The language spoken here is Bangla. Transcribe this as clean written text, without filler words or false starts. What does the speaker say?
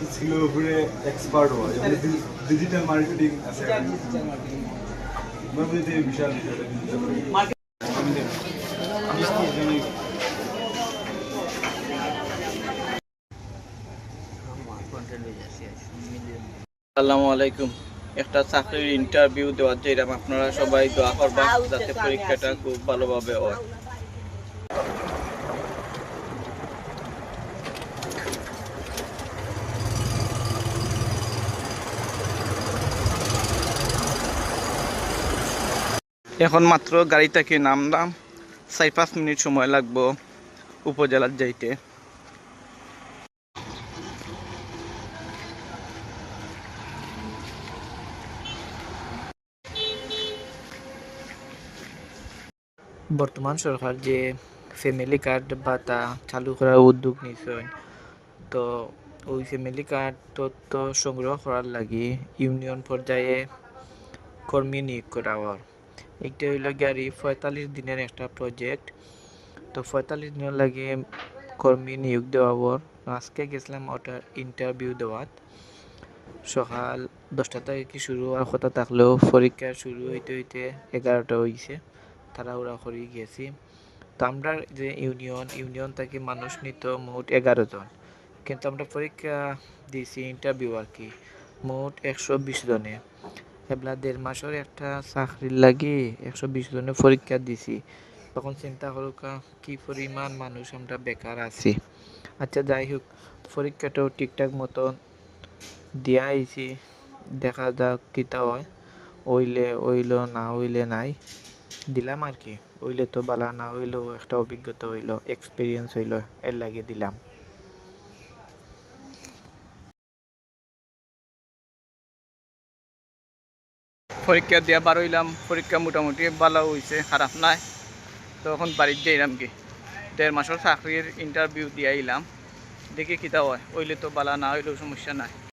স্কিলের উপরে এক্সপার্ট হওয়া ডিজিটাল মার্কেটিং আছে মধ্যে বিশাল আসসালামু আলাইকুম। একটা চাকরির ইন্টারভিউ দেওয়ার যেরকম আপনারা সবাই দোয়া করবা যাতে পরীক্ষাটা খুব ভালোভাবে হয়। এখন মাত্র গাড়ি থেকে নামলাম, 4-5 মিনিট সময় লাগবো উপজেলার যাইতে। বর্তমান সরকার যে ফ্যামিলি কার্ড ভাতা চালু করার উদ্যোগ নিয়েছেন, তো ওই ফ্যামিলি কার্ড তথ্য সংগ্রহ করার লাগি ইউনিয়ন পর্যায়ে কর্মী নিয়োগ করা হওয়ার একটা হইল গাড়ি 45 দিনের একটা প্রজেক্ট। তো 45 দিনের লাগে কর্মী নিয়োগ দেওয়া হওয়ার। আজকে গেছিলাম ওটার ইন্টারভিউ দেওয়াত। সকাল 10টা থেকে শুরু হওয়ার কথা থাকলেও পরীক্ষা শুরু হইতে হইতে 11টা হয়েছে, তাড়াহুড়া করে গেছি। তো আমরা যে ইউনিয়ন থেকে মানুষ নিত মোট 11 জন, কিন্তু আমরা পরীক্ষা দিয়েছি ইন্টারভিউ আর কি মোট 120 জনে। এবলা 1.5 মাসের একটা চাকরির লাগি 120 জনের পরীক্ষা দিছি। তখন চিন্তা করুকা কি পরিমাণ মানুষ আমরা বেকার আছি। আচ্ছা যাই হোক, পরীক্ষাটাও ঠিকঠাক মতন দিয়া আইছি, দেখা যাক কিতা হয়। ওইল না হইলে নাই, দিলাম আর কি। হইলে তো বালা, না হইলেও একটা অভিজ্ঞতা হইল, এক্সপিরিয়েন্স হইল, এর লাগে দিলাম। পরীক্ষা দিয়া বার হইলাম, পরীক্ষা মোটামুটি ভালো হয়েছে, খারাপ নাই। তো এখন বাড়ির যাইলাম কি 1.5 মাসের চাকরির ইন্টারভিউ দিয়ে আইলাম, দেখি কিতা হয়। হইলে তো বালা, না হইলেও সমস্যা নাই।